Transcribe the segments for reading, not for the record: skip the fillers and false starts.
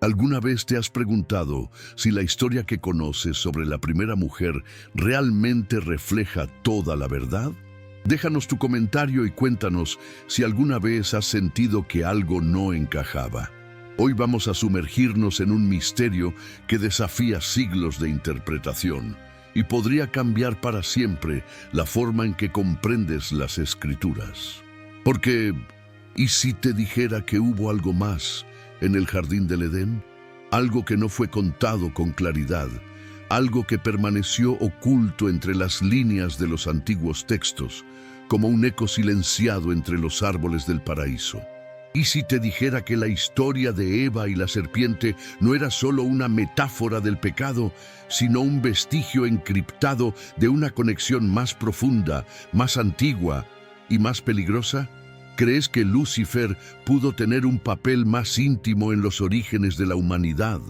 ¿Alguna vez te has preguntado si la historia que conoces sobre la primera mujer realmente refleja toda la verdad? Déjanos tu comentario y cuéntanos si alguna vez has sentido que algo no encajaba. Hoy vamos a sumergirnos en un misterio que desafía siglos de interpretación y podría cambiar para siempre la forma en que comprendes las Escrituras. Porque, ¿y si te dijera que hubo algo más en el jardín del Edén? Algo que no fue contado con claridad, algo que permaneció oculto entre las líneas de los antiguos textos, como un eco silenciado entre los árboles del paraíso. ¿Y si te dijera que la historia de Eva y la serpiente no era solo una metáfora del pecado, sino un vestigio encriptado de una conexión más profunda, más antigua y más peligrosa? ¿Crees que Lucifer pudo tener un papel más íntimo en los orígenes de la humanidad?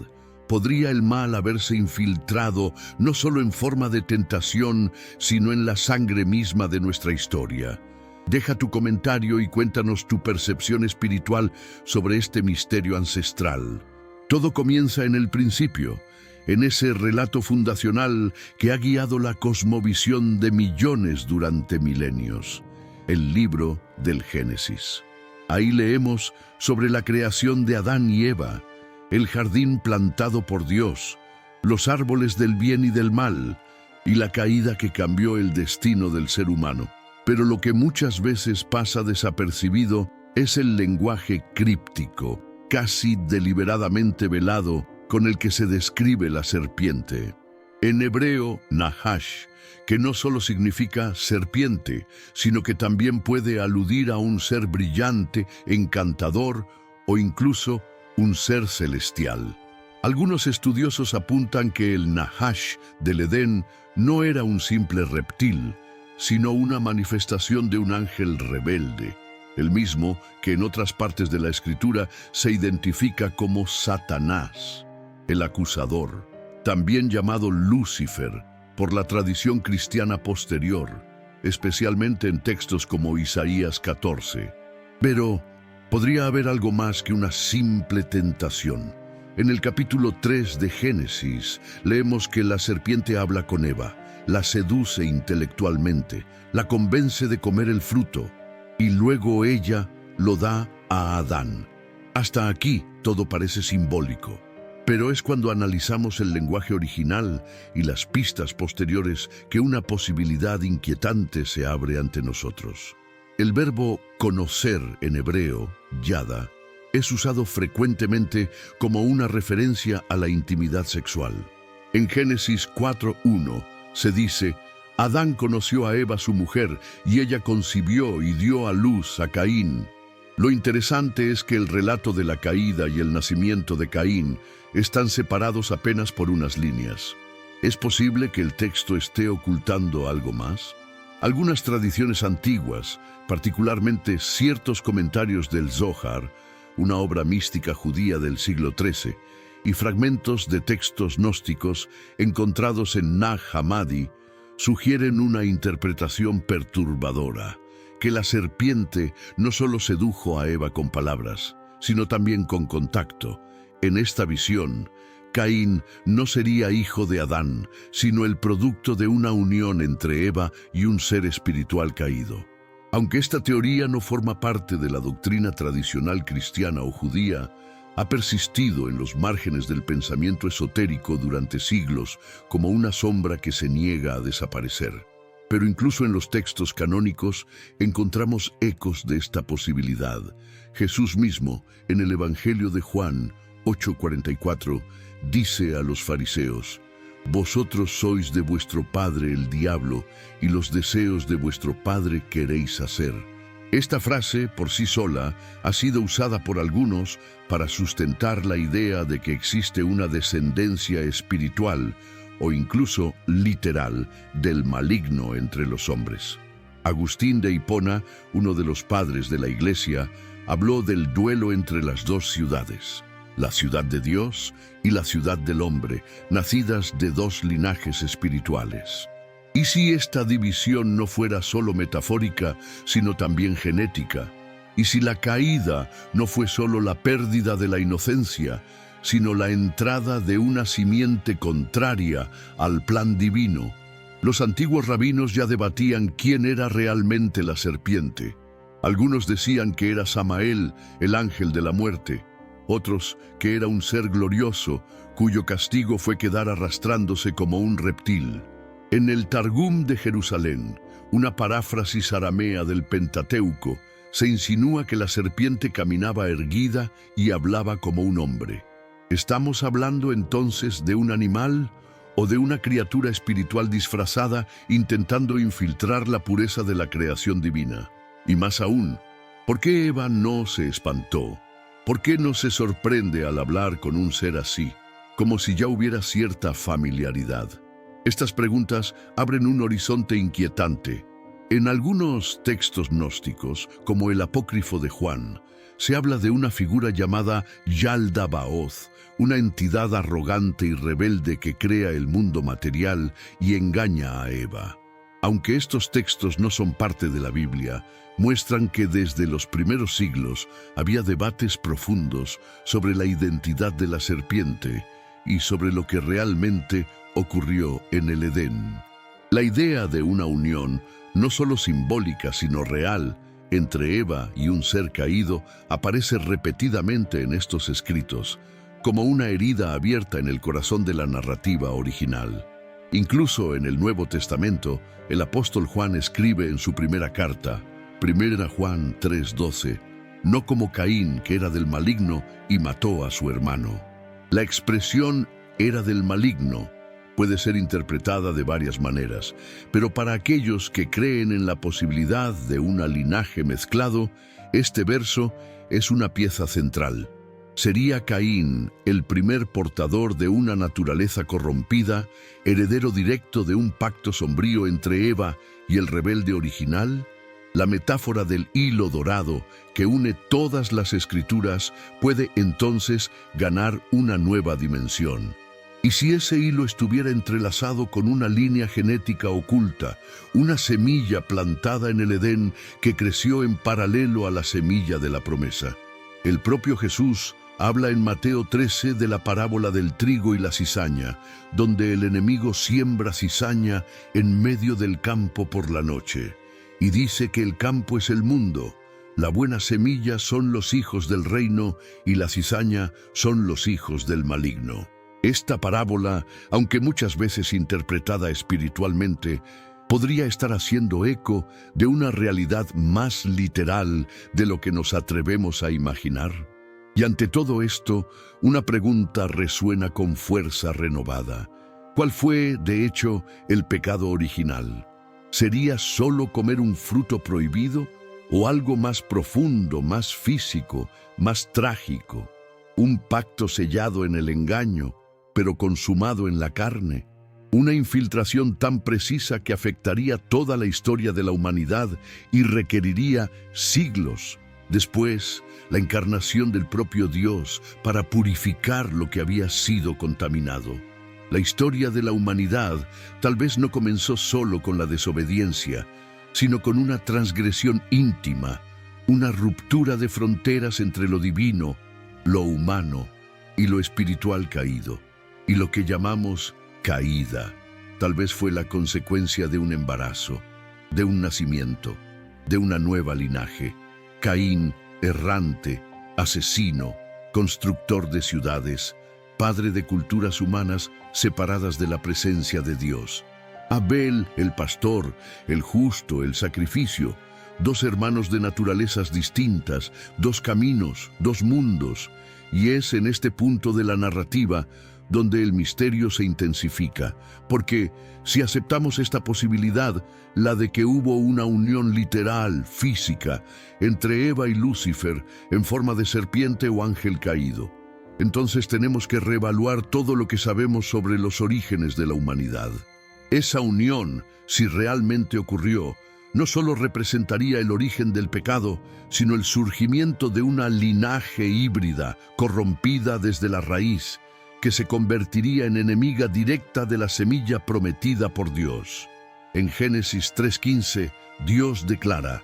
¿Podría el mal haberse infiltrado no solo en forma de tentación, sino en la sangre misma de nuestra historia? Deja tu comentario y cuéntanos tu percepción espiritual sobre este misterio ancestral. Todo comienza en el principio, en ese relato fundacional que ha guiado la cosmovisión de millones durante milenios, el libro del Génesis. Ahí leemos sobre la creación de Adán y Eva, el jardín plantado por Dios, los árboles del bien y del mal, y la caída que cambió el destino del ser humano. Pero lo que muchas veces pasa desapercibido es el lenguaje críptico, casi deliberadamente velado, con el que se describe la serpiente. En hebreo, Nahash, que no solo significa serpiente, sino que también puede aludir a un ser brillante, encantador o incluso un ser celestial. Algunos estudiosos apuntan que el Nahash del Edén no era un simple reptil, sino una manifestación de un ángel rebelde, el mismo que en otras partes de la Escritura se identifica como Satanás, el acusador, también llamado Lucifer por la tradición cristiana posterior, especialmente en textos como Isaías 14. Pero podría haber algo más que una simple tentación. En el capítulo 3 de Génesis leemos que la serpiente habla con Eva, la seduce intelectualmente, la convence de comer el fruto, y luego ella lo da a Adán. Hasta aquí todo parece simbólico, pero es cuando analizamos el lenguaje original y las pistas posteriores que una posibilidad inquietante se abre ante nosotros. El verbo conocer en hebreo, yada, es usado frecuentemente como una referencia a la intimidad sexual. En Génesis 4:1 se dice: Adán conoció a Eva su mujer, y ella concibió y dio a luz a Caín. Lo interesante es que el relato de la caída y el nacimiento de Caín están separados apenas por unas líneas. ¿Es posible que el texto esté ocultando algo más? Algunas tradiciones antiguas, particularmente ciertos comentarios del Zohar, una obra mística judía del siglo XIII, y fragmentos de textos gnósticos encontrados en Nag Hammadi, sugieren una interpretación perturbadora, que la serpiente no solo sedujo a Eva con palabras, sino también con contacto. En esta visión, Caín no sería hijo de Adán, sino el producto de una unión entre Eva y un ser espiritual caído. Aunque esta teoría no forma parte de la doctrina tradicional cristiana o judía, ha persistido en los márgenes del pensamiento esotérico durante siglos como una sombra que se niega a desaparecer. Pero incluso en los textos canónicos encontramos ecos de esta posibilidad. Jesús mismo, en el Evangelio de Juan 8:44, dice a los fariseos: «Vosotros sois de vuestro padre el diablo, y los deseos de vuestro padre queréis hacer». Esta frase, por sí sola, ha sido usada por algunos para sustentar la idea de que existe una descendencia espiritual o incluso literal del maligno entre los hombres. Agustín de Hipona, uno de los padres de la Iglesia, habló del duelo entre las dos ciudades, la ciudad de Dios y la ciudad del hombre, nacidas de dos linajes espirituales. ¿Y si esta división no fuera solo metafórica, sino también genética? ¿Y si la caída no fue solo la pérdida de la inocencia, sino la entrada de una simiente contraria al plan divino. Los antiguos rabinos ya debatían quién era realmente la serpiente. Algunos decían que era Samael, el ángel de la muerte. Otros que era un ser glorioso, cuyo castigo fue quedar arrastrándose como un reptil. En el Targum de Jerusalén, una paráfrasis aramea del Pentateuco, se insinúa que la serpiente caminaba erguida y hablaba como un hombre. ¿Estamos hablando entonces de un animal o de una criatura espiritual disfrazada intentando infiltrar la pureza de la creación divina? Y más aún, ¿por qué Eva no se espantó? ¿Por qué no se sorprende al hablar con un ser así, como si ya hubiera cierta familiaridad? Estas preguntas abren un horizonte inquietante. En algunos textos gnósticos, como el apócrifo de Juan, se habla de una figura llamada Yaldabaoth, una entidad arrogante y rebelde que crea el mundo material y engaña a Eva. Aunque estos textos no son parte de la Biblia, muestran que desde los primeros siglos había debates profundos sobre la identidad de la serpiente y sobre lo que realmente ocurrió en el Edén. La idea de una unión, no solo simbólica sino real, entre Eva y un ser caído, aparece repetidamente en estos escritos, como una herida abierta en el corazón de la narrativa original. Incluso en el Nuevo Testamento, el apóstol Juan escribe en su primera carta, 1 Juan 3:12, no como Caín, que era del maligno y mató a su hermano. La expresión era del maligno puede ser interpretada de varias maneras, pero para aquellos que creen en la posibilidad de un linaje mezclado, este verso es una pieza central. ¿Sería Caín el primer portador de una naturaleza corrompida, heredero directo de un pacto sombrío entre Eva y el rebelde original? La metáfora del hilo dorado que une todas las escrituras puede entonces ganar una nueva dimensión. ¿Y si ese hilo estuviera entrelazado con una línea genética oculta, una semilla plantada en el Edén que creció en paralelo a la semilla de la promesa? El propio Jesús habla en Mateo 13 de la parábola del trigo y la cizaña, donde el enemigo siembra cizaña en medio del campo por la noche. Y dice que el campo es el mundo, la buena semilla son los hijos del reino y la cizaña son los hijos del maligno. Esta parábola, aunque muchas veces interpretada espiritualmente, podría estar haciendo eco de una realidad más literal de lo que nos atrevemos a imaginar. Y ante todo esto, una pregunta resuena con fuerza renovada. ¿Cuál fue, de hecho, el pecado original? ¿Sería solo comer un fruto prohibido o algo más profundo, más físico, más trágico? Un pacto sellado en el engaño, pero consumado en la carne. Una infiltración tan precisa que afectaría toda la historia de la humanidad y requeriría siglos. Después, la encarnación del propio Dios para purificar lo que había sido contaminado. La historia de la humanidad tal vez no comenzó solo con la desobediencia, sino con una transgresión íntima, una ruptura de fronteras entre lo divino, lo humano y lo espiritual caído. Y lo que llamamos caída tal vez fue la consecuencia de un embarazo, de un nacimiento, de una nueva linaje. Caín, errante, asesino, constructor de ciudades, padre de culturas humanas separadas de la presencia de Dios. Abel, el pastor, el justo, el sacrificio, dos hermanos de naturalezas distintas, dos caminos, dos mundos. Y es en este punto de la narrativa donde el misterio se intensifica, porque si aceptamos esta posibilidad, la de que hubo una unión literal, física, entre Eva y Lucifer en forma de serpiente o ángel caído, entonces tenemos que reevaluar todo lo que sabemos sobre los orígenes de la humanidad. Esa unión, si realmente ocurrió, no solo representaría el origen del pecado, sino el surgimiento de una linaje híbrida, corrompida desde la raíz, que se convertiría en enemiga directa de la semilla prometida por Dios. En Génesis 3:15, Dios declara: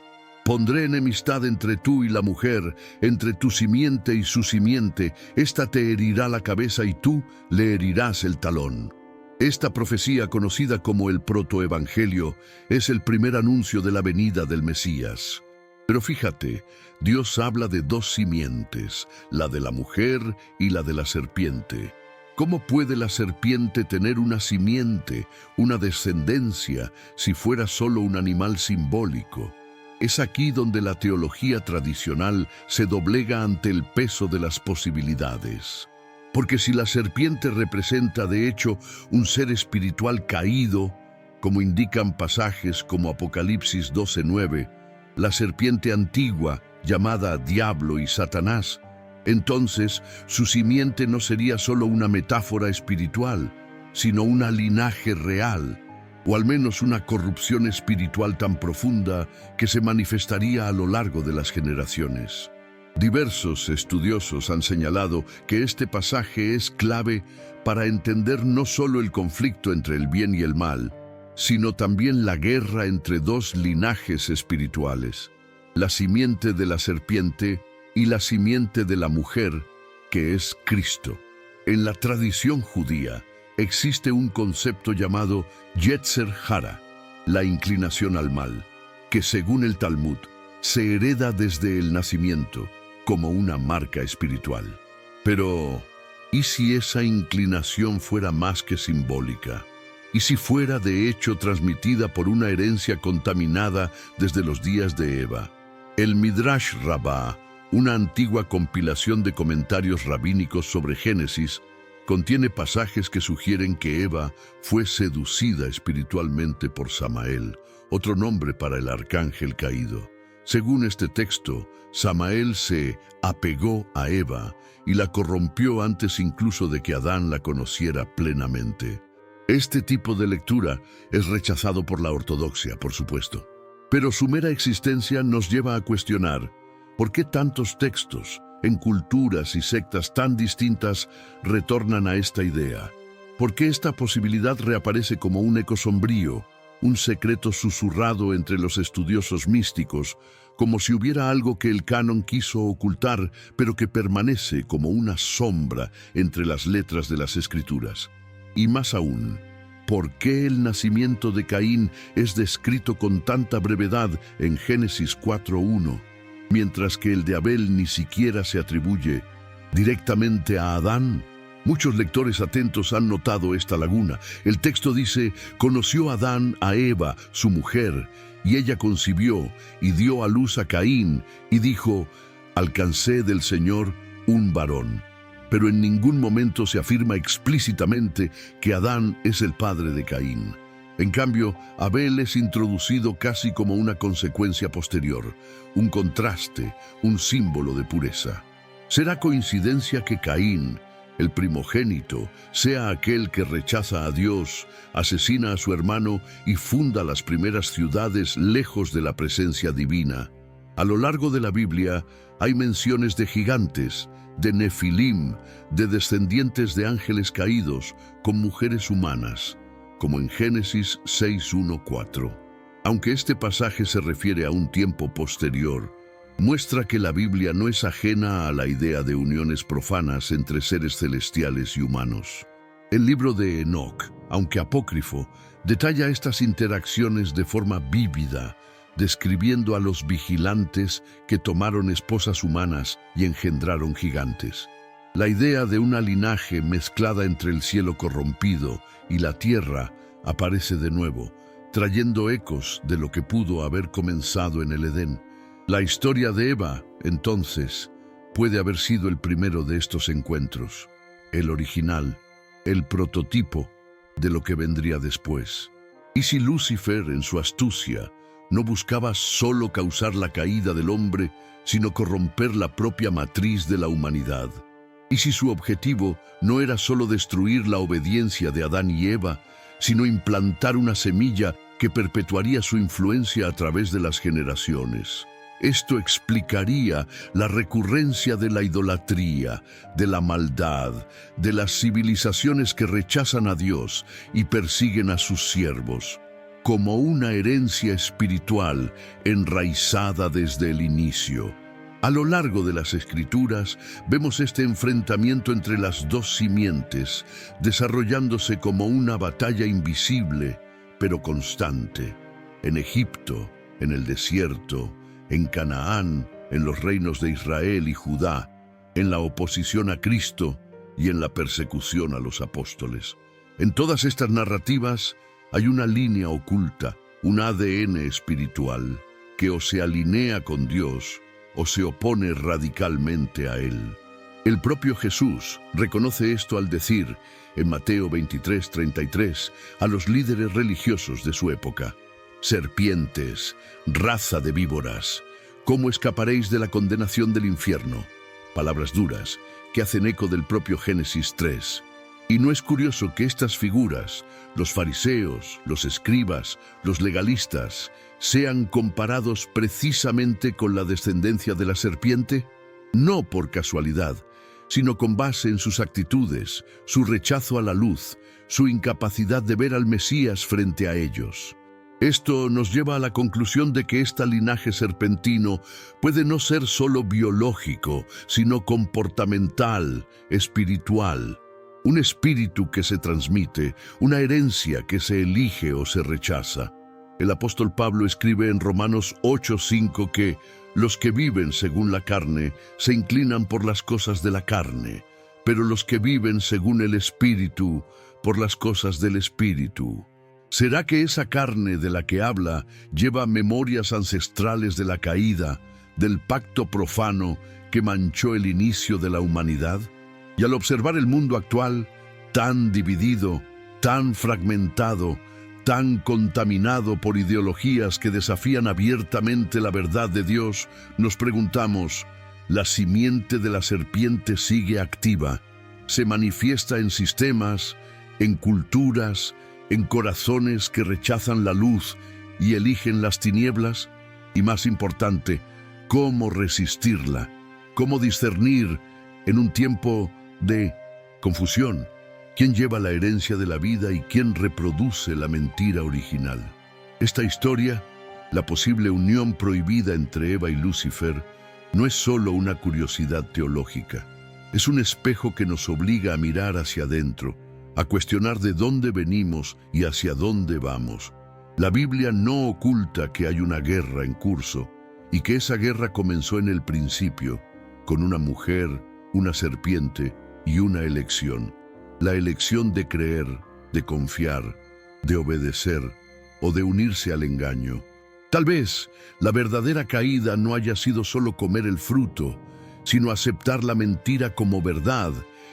Pondré enemistad entre tú y la mujer, entre tu simiente y su simiente. Ésta te herirá la cabeza y tú le herirás el talón. Esta profecía, conocida como el protoevangelio, es el primer anuncio de la venida del Mesías. Pero fíjate, Dios habla de dos simientes, la de la mujer y la de la serpiente. ¿Cómo puede la serpiente tener una simiente, una descendencia, si fuera solo un animal simbólico? Es aquí donde la teología tradicional se doblega ante el peso de las posibilidades. Porque si la serpiente representa de hecho un ser espiritual caído, como indican pasajes como Apocalipsis 12:9, la serpiente antigua, llamada Diablo y Satanás, entonces su simiente no sería solo una metáfora espiritual, sino un linaje real, o al menos una corrupción espiritual tan profunda que se manifestaría a lo largo de las generaciones. Diversos estudiosos han señalado que este pasaje es clave para entender no solo el conflicto entre el bien y el mal, sino también la guerra entre dos linajes espirituales, la simiente de la serpiente y la simiente de la mujer, que es Cristo. En la tradición judía existe un concepto llamado Yetzer Hara, la inclinación al mal, que según el Talmud se hereda desde el nacimiento como una marca espiritual. Pero, ¿y si esa inclinación fuera más que simbólica? ¿Y si fuera de hecho transmitida por una herencia contaminada desde los días de Eva? El Midrash Rabbah, una antigua compilación de comentarios rabínicos sobre Génesis, contiene pasajes que sugieren que Eva fue seducida espiritualmente por Samael, otro nombre para el arcángel caído. Según este texto, Samael se apegó a Eva y la corrompió antes incluso de que Adán la conociera plenamente. Este tipo de lectura es rechazado por la ortodoxia, por supuesto. Pero su mera existencia nos lleva a cuestionar por qué tantos textos, en culturas y sectas tan distintas, retornan a esta idea. ¿Por qué esta posibilidad reaparece como un eco sombrío, un secreto susurrado entre los estudiosos místicos, como si hubiera algo que el canon quiso ocultar, pero que permanece como una sombra entre las letras de las Escrituras? Y más aún, ¿por qué el nacimiento de Caín es descrito con tanta brevedad en Génesis 4:1, mientras que el de Abel ni siquiera se atribuye directamente a Adán? Muchos lectores atentos han notado esta laguna. El texto dice: conoció Adán a Eva, su mujer, y ella concibió y dio a luz a Caín, y dijo: alcancé del Señor un varón. Pero en ningún momento se afirma explícitamente que Adán es el padre de Caín. En cambio, Abel es introducido casi como una consecuencia posterior, un contraste, un símbolo de pureza. ¿Será coincidencia que Caín, el primogénito, sea aquel que rechaza a Dios, asesina a su hermano y funda las primeras ciudades lejos de la presencia divina? A lo largo de la Biblia hay menciones de gigantes, de nefilim, de descendientes de ángeles caídos, con mujeres humanas, como en Génesis 6:1-4. Aunque este pasaje se refiere a un tiempo posterior, muestra que la Biblia no es ajena a la idea de uniones profanas entre seres celestiales y humanos. El libro de Enoc, aunque apócrifo, detalla estas interacciones de forma vívida, describiendo a los vigilantes que tomaron esposas humanas y engendraron gigantes. La idea de una linaje mezclada entre el cielo corrompido y la tierra aparece de nuevo, trayendo ecos de lo que pudo haber comenzado en el Edén. La historia de Eva, entonces, puede haber sido el primero de estos encuentros, el original, el prototipo de lo que vendría después. ¿Y si Lucifer, en su astucia, no buscaba solo causar la caída del hombre, sino corromper la propia matriz de la humanidad? ¿Y si su objetivo no era solo destruir la obediencia de Adán y Eva, sino implantar una semilla que perpetuaría su influencia a través de las generaciones? Esto explicaría la recurrencia de la idolatría, de la maldad, de las civilizaciones que rechazan a Dios y persiguen a sus siervos. como una herencia espiritual enraizada desde el inicio. A lo largo de las Escrituras vemos este enfrentamiento entre las dos simientes, desarrollándose como una batalla invisible, pero constante. En Egipto, en el desierto, en Canaán, en los reinos de Israel y Judá, en la oposición a Cristo y en la persecución a los apóstoles. En todas estas narrativas hay una línea oculta, un ADN espiritual, que o se alinea con Dios o se opone radicalmente a Él. El propio Jesús reconoce esto al decir, en Mateo 23:33, a los líderes religiosos de su época: «Serpientes, raza de víboras, ¿cómo escaparéis de la condenación del infierno?». Palabras duras que hacen eco del propio Génesis 3. Y no es curioso que estas figuras, los fariseos, los escribas, los legalistas, sean comparados precisamente con la descendencia de la serpiente, no por casualidad, sino con base en sus actitudes, su rechazo a la luz, su incapacidad de ver al Mesías frente a ellos. Esto nos lleva a la conclusión de que este linaje serpentino puede no ser solo biológico, sino comportamental, espiritual. Un espíritu que se transmite, una herencia que se elige o se rechaza. El apóstol Pablo escribe en Romanos 8:5 que los que viven según la carne se inclinan por las cosas de la carne, pero los que viven según el Espíritu, por las cosas del Espíritu. ¿Será que esa carne de la que habla lleva memorias ancestrales de la caída, del pacto profano que manchó el inicio de la humanidad? Y al observar el mundo actual, tan dividido, tan fragmentado, tan contaminado por ideologías que desafían abiertamente la verdad de Dios, nos preguntamos, ¿la simiente de la serpiente sigue activa? ¿Se manifiesta en sistemas, en culturas, en corazones que rechazan la luz y eligen las tinieblas? Y más importante, ¿cómo resistirla? ¿Cómo discernir en un tiempo de confusión quién lleva la herencia de la vida y quién reproduce la mentira original? Esta historia, la posible unión prohibida entre Eva y Lucifer, no es solo una curiosidad teológica. Es un espejo que nos obliga a mirar hacia adentro, a cuestionar de dónde venimos y hacia dónde vamos. La Biblia no oculta que hay una guerra en curso y que esa guerra comenzó en el principio, con una mujer, una serpiente y una elección. La elección de creer, de confiar, de obedecer o de unirse al engaño. Tal vez la verdadera caída no haya sido solo comer el fruto, sino aceptar la mentira como verdad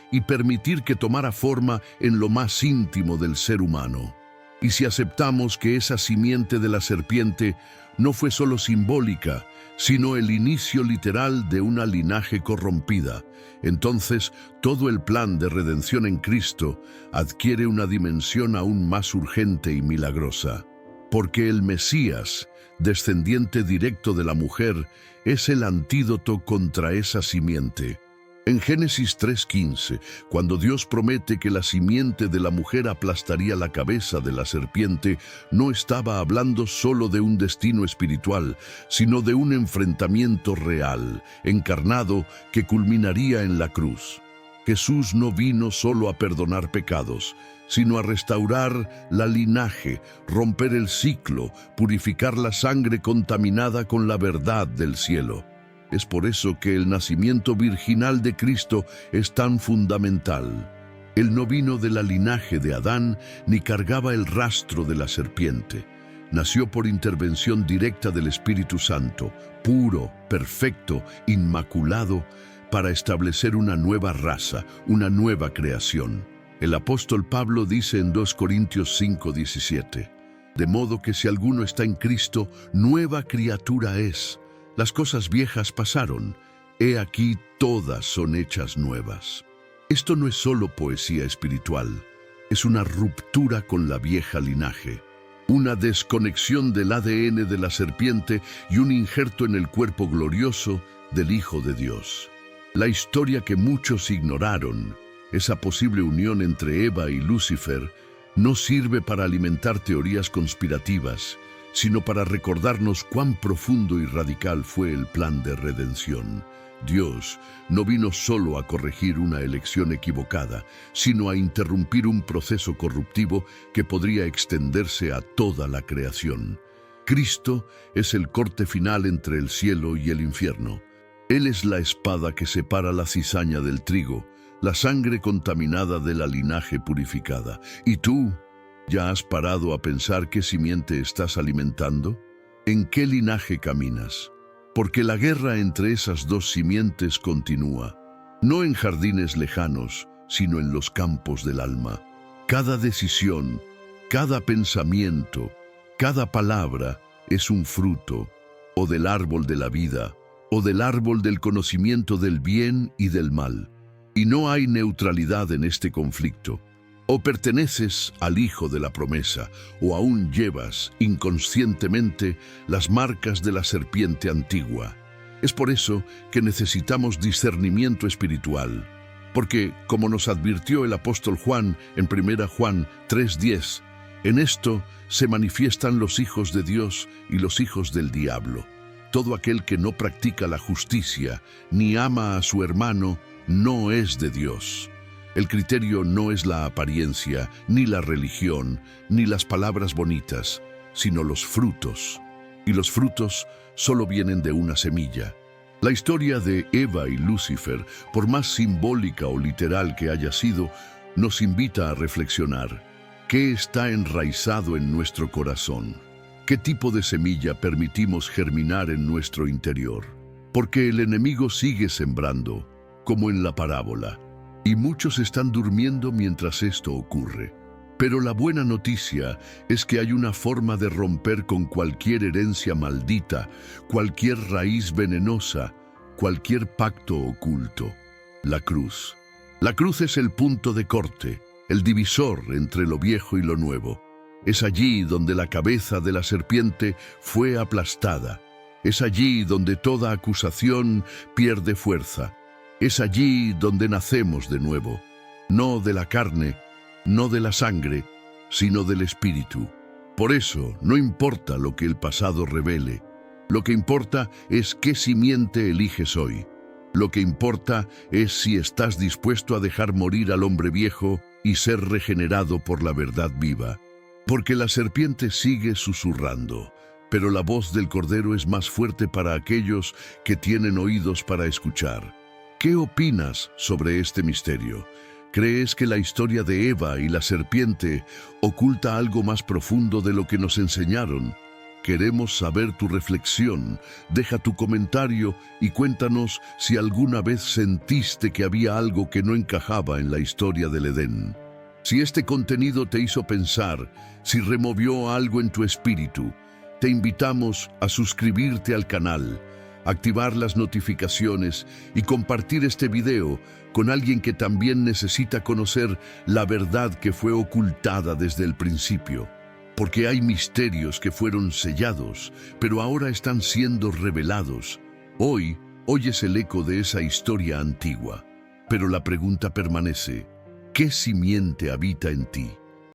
y permitir que tomara forma en lo más íntimo del ser humano. Y si aceptamos que esa simiente de la serpiente no fue solo simbólica, sino el inicio literal de una linaje corrompida, entonces todo el plan de redención en Cristo adquiere una dimensión aún más urgente y milagrosa. Porque el Mesías, descendiente directo de la mujer, es el antídoto contra esa simiente. En Génesis 3:15, cuando Dios promete que la simiente de la mujer aplastaría la cabeza de la serpiente, no estaba hablando solo de un destino espiritual, sino de un enfrentamiento real, encarnado, que culminaría en la cruz. Jesús no vino solo a perdonar pecados, sino a restaurar la linaje, romper el ciclo, purificar la sangre contaminada con la verdad del cielo. Es por eso que el nacimiento virginal de Cristo es tan fundamental. Él no vino de la linaje de Adán ni cargaba el rastro de la serpiente. Nació por intervención directa del Espíritu Santo, puro, perfecto, inmaculado, para establecer una nueva raza, una nueva creación. El apóstol Pablo dice en 2 Corintios 5:17, «De modo que si alguno está en Cristo, nueva criatura es. Las cosas viejas pasaron, he aquí todas son hechas nuevas». Esto no es solo poesía espiritual, es una ruptura con la vieja linaje, una desconexión del ADN de la serpiente y un injerto en el cuerpo glorioso del Hijo de Dios. La historia que muchos ignoraron, esa posible unión entre Eva y Lucifer, no sirve para alimentar teorías conspirativas, sino para recordarnos cuán profundo y radical fue el plan de redención. Dios no vino solo a corregir una elección equivocada, sino a interrumpir un proceso corruptivo que podría extenderse a toda la creación. Cristo es el corte final entre el cielo y el infierno. Él es la espada que separa la cizaña del trigo, la sangre contaminada de la linaje purificada. ¿Y tú? ¿Ya has parado a pensar qué simiente estás alimentando? ¿En qué linaje caminas? Porque la guerra entre esas dos simientes continúa, no en jardines lejanos, sino en los campos del alma. Cada decisión, cada pensamiento, cada palabra es un fruto, o del árbol de la vida, o del árbol del conocimiento del bien y del mal. Y no hay neutralidad en este conflicto. O perteneces al Hijo de la promesa, o aún llevas inconscientemente las marcas de la serpiente antigua. Es por eso que necesitamos discernimiento espiritual, porque, como nos advirtió el apóstol Juan en 1 Juan 3:10, en esto se manifiestan los hijos de Dios y los hijos del diablo. Todo aquel que no practica la justicia ni ama a su hermano no es de Dios. El criterio no es la apariencia, ni la religión, ni las palabras bonitas, sino los frutos. Y los frutos solo vienen de una semilla. La historia de Eva y Lucifer, por más simbólica o literal que haya sido, nos invita a reflexionar. ¿Qué está enraizado en nuestro corazón? ¿Qué tipo de semilla permitimos germinar en nuestro interior? Porque el enemigo sigue sembrando, como en la parábola. Y muchos están durmiendo mientras esto ocurre. Pero la buena noticia es que hay una forma de romper con cualquier herencia maldita, cualquier raíz venenosa, cualquier pacto oculto: la cruz. La cruz es el punto de corte, el divisor entre lo viejo y lo nuevo. Es allí donde la cabeza de la serpiente fue aplastada. Es allí donde toda acusación pierde fuerza. Es allí donde nacemos de nuevo, no de la carne, no de la sangre, sino del Espíritu. Por eso, no importa lo que el pasado revele. Lo que importa es qué simiente eliges hoy. Lo que importa es si estás dispuesto a dejar morir al hombre viejo y ser regenerado por la verdad viva. Porque la serpiente sigue susurrando, pero la voz del Cordero es más fuerte para aquellos que tienen oídos para escuchar. ¿Qué opinas sobre este misterio? ¿Crees que la historia de Eva y la serpiente oculta algo más profundo de lo que nos enseñaron? Queremos saber tu reflexión. Deja tu comentario y cuéntanos si alguna vez sentiste que había algo que no encajaba en la historia del Edén. Si este contenido te hizo pensar, si removió algo en tu espíritu, te invitamos a suscribirte al canal, activar las notificaciones y compartir este video con alguien que también necesita conocer la verdad que fue ocultada desde el principio. Porque hay misterios que fueron sellados, pero ahora están siendo revelados. Hoy oyes el eco de esa historia antigua, pero la pregunta permanece: ¿qué simiente habita en ti?